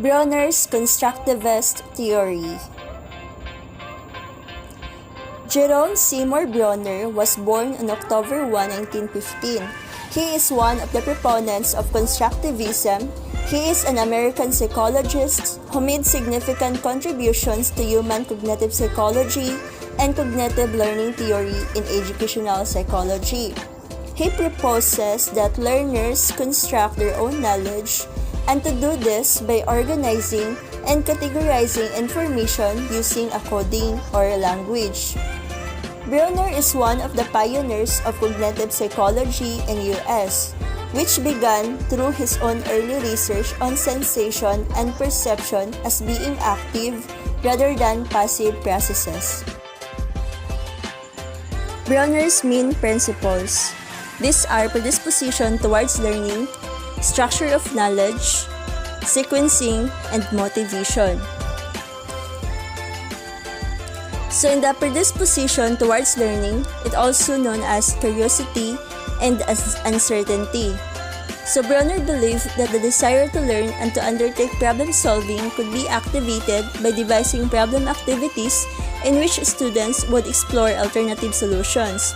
Bruner's Constructivist theory. Jerome Seymour Bruner was born on October 1, 1915. He is one of the proponents of Constructivism. He is an American psychologist who made significant contributions to human cognitive psychology and cognitive learning theory in educational psychology. He proposes that learners construct their own knowledge, and to do this by organizing and categorizing information using a coding or a language. Bruner is one of the pioneers of cognitive psychology in US, which began through his own early research on sensation and perception as being active rather than passive processes. Bruner's main principles. These are predisposition towards learning, structure of knowledge, sequencing, and motivation. So in the predisposition towards learning, it also known as curiosity and as uncertainty. So Bruner believed that the desire to learn and to undertake problem solving could be activated by devising problem activities in which students would explore alternative solutions.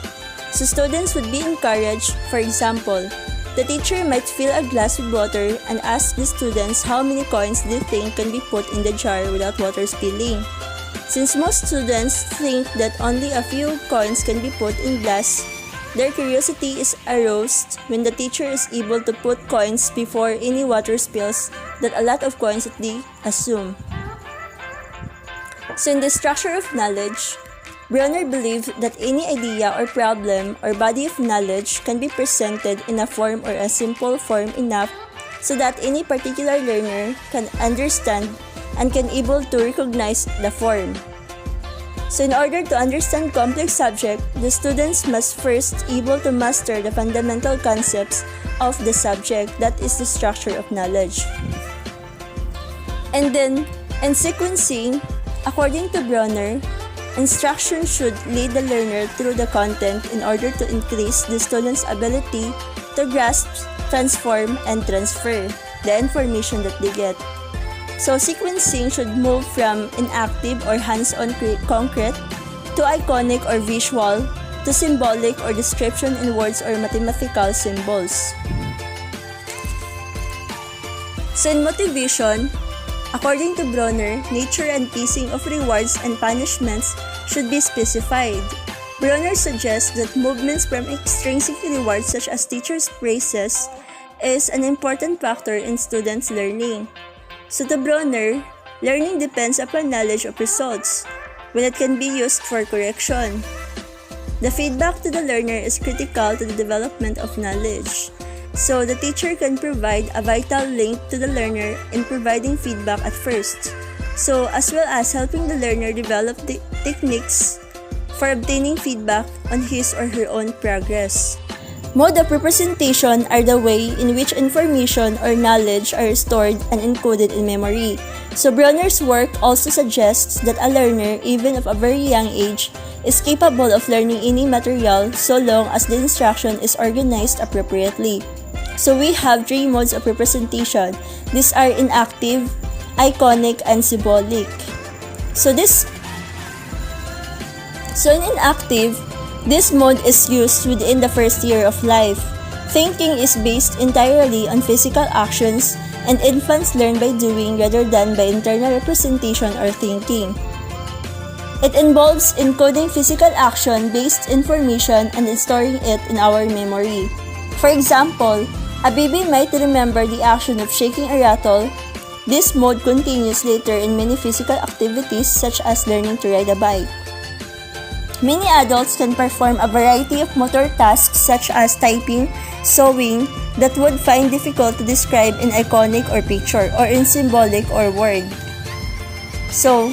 So students would be encouraged, for example, the teacher might fill a glass with water and ask the students how many coins they think can be put in the jar without water spilling. Since most students think that only a few coins can be put in glass, their curiosity is aroused when the teacher is able to put coins before any water spills that a lot of coins that they assume. So in the structure of knowledge, Bruner believed that any idea or problem or body of knowledge can be presented in a form or a simple form enough so that any particular learner can understand and can able to recognize the form. So in order to understand complex subject, the students must first able to master the fundamental concepts of the subject, that is the structure of knowledge. And then, in sequencing, according to Bruner, instruction should lead the learner through the content in order to increase the student's ability to grasp, transform, and transfer the information that they get. So sequencing should move from inactive or hands-on concrete to iconic or visual to symbolic or description in words or mathematical symbols. So in motivation, according to Bruner, nature and pacing of rewards and punishments should be specified. Bruner suggests that movements from extrinsic rewards such as teachers' praises is an important factor in students' learning. So to Bruner, learning depends upon knowledge of results, when it can be used for correction. The feedback to the learner is critical to the development of knowledge. So the teacher can provide a vital link to the learner in providing feedback at first, so as well as helping the learner develop the techniques for obtaining feedback on his or her own progress. Mode of representation are the way in which information or knowledge are stored and encoded in memory. So Bruner's work also suggests that a learner, even of a very young age, is capable of learning any material so long as the instruction is organized appropriately. So we have three modes of representation. These are inactive, iconic, and symbolic. So in inactive, this mode is used within the first year of life. Thinking is based entirely on physical actions, and infants learn by doing rather than by internal representation or thinking. It involves encoding physical action-based information and storing it in our memory. For example, a baby might remember the action of shaking a rattle. This mode continues later in many physical activities such as learning to ride a bike. Many adults can perform a variety of motor tasks such as typing, sewing, that would find difficult to describe in iconic or picture or in symbolic or word. So,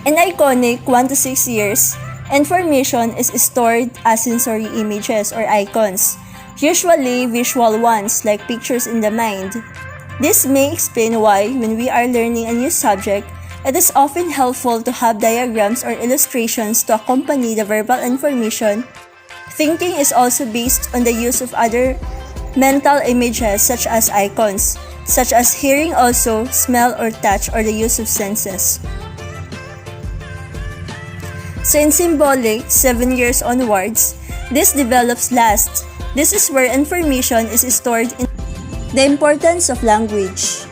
in iconic 1 to 6 years, information is stored as sensory images or icons, usually visual ones like pictures in the mind. This may explain why, when we are learning a new subject, it is often helpful to have diagrams or illustrations to accompany the verbal information. Thinking is also based on the use of other mental images such as icons, such as hearing also, smell or touch, or the use of senses. So in symbolic, 7 years onwards, this develops last. This is where information is stored in the importance of language.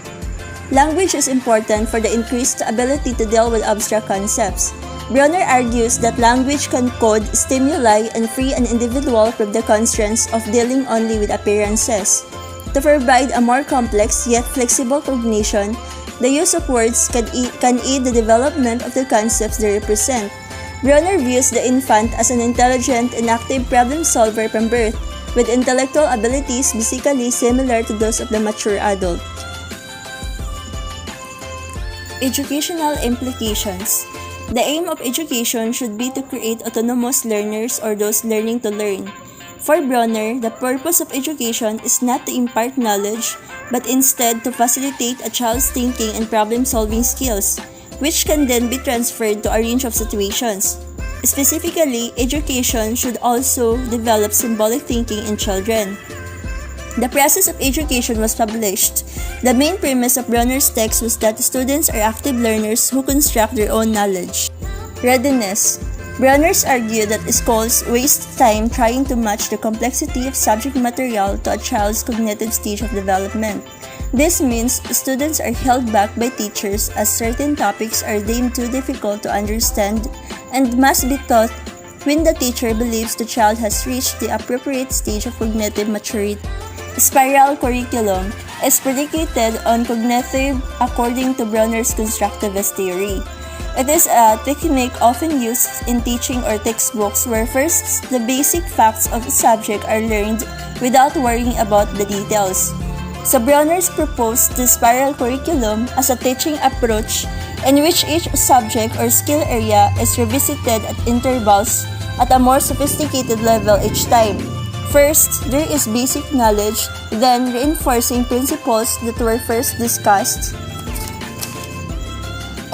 Language is important for the increased ability to deal with abstract concepts. Bruner argues that language can code stimuli and free an individual from the constraints of dealing only with appearances. To provide a more complex yet flexible cognition, the use of words can aid the development of the concepts they represent. Bruner views the infant as an intelligent and active problem solver from birth, with intellectual abilities basically similar to those of the mature adult. Educational implications. The aim of education should be to create autonomous learners or those learning to learn. For Bruner, the purpose of education is not to impart knowledge, but instead to facilitate a child's thinking and problem-solving skills, which can then be transferred to a range of situations. Specifically, education should also develop symbolic thinking in children. The process of education was published. The main premise of Bruner's text was that students are active learners who construct their own knowledge. Readiness. Bruner's argued that schools waste time trying to match the complexity of subject material to a child's cognitive stage of development. This means students are held back by teachers as certain topics are deemed too difficult to understand and must be taught when the teacher believes the child has reached the appropriate stage of cognitive maturity. Spiral curriculum is predicated on cognitive according to Bruner's Constructivist theory. It is a technique often used in teaching or textbooks where first the basic facts of the subject are learned without worrying about the details. So Bruner's proposed the spiral curriculum as a teaching approach in which each subject or skill area is revisited at intervals at a more sophisticated level each time. First, there is basic knowledge, then reinforcing principles that were first discussed.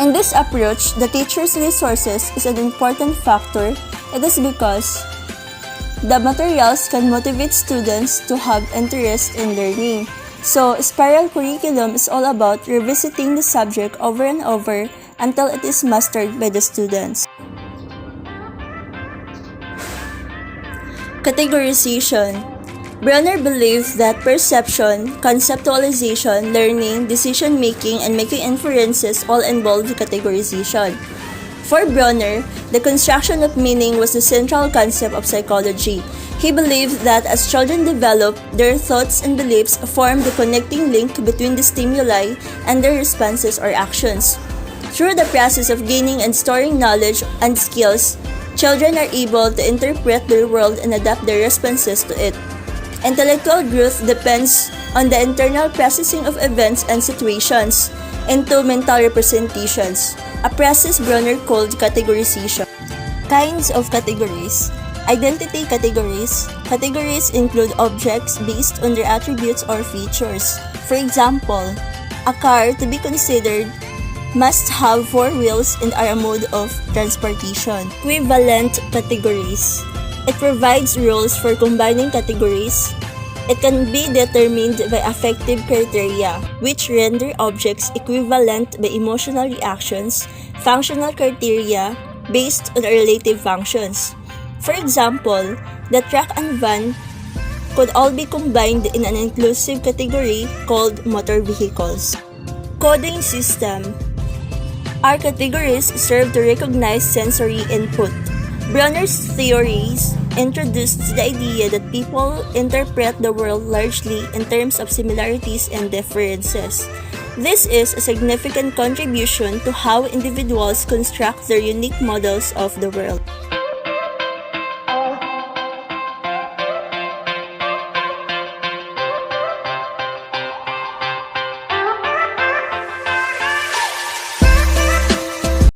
In this approach, the teacher's resources is an important factor. It is because the materials can motivate students to have interest in learning. So, spiral curriculum is all about revisiting the subject over and over until it is mastered by the students. Categorization. Bruner believed that perception, conceptualization, learning, decision-making, and making inferences all involved categorization. For Bruner, the construction of meaning was the central concept of psychology. He believed that as children develop, their thoughts and beliefs form the connecting link between the stimuli and their responses or actions. Through the process of gaining and storing knowledge and skills, children are able to interpret their world and adapt their responses to it. Intellectual growth depends on the internal processing of events and situations into mental representations, a process Bruner called categorization. Kinds of categories. Identity categories. Categories include objects based on their attributes or features. For example, a car to be considered must have 4 wheels and are a mode of transportation. Equivalent categories. It provides rules for combining categories. It can be determined by affective criteria, which render objects equivalent by emotional reactions, functional criteria based on relative functions. For example, the truck and van could all be combined in an inclusive category called motor vehicles. Coding system. Our categories serve to recognize sensory input. Bruner's theories introduced the idea that people interpret the world largely in terms of similarities and differences. This is a significant contribution to how individuals construct their unique models of the world.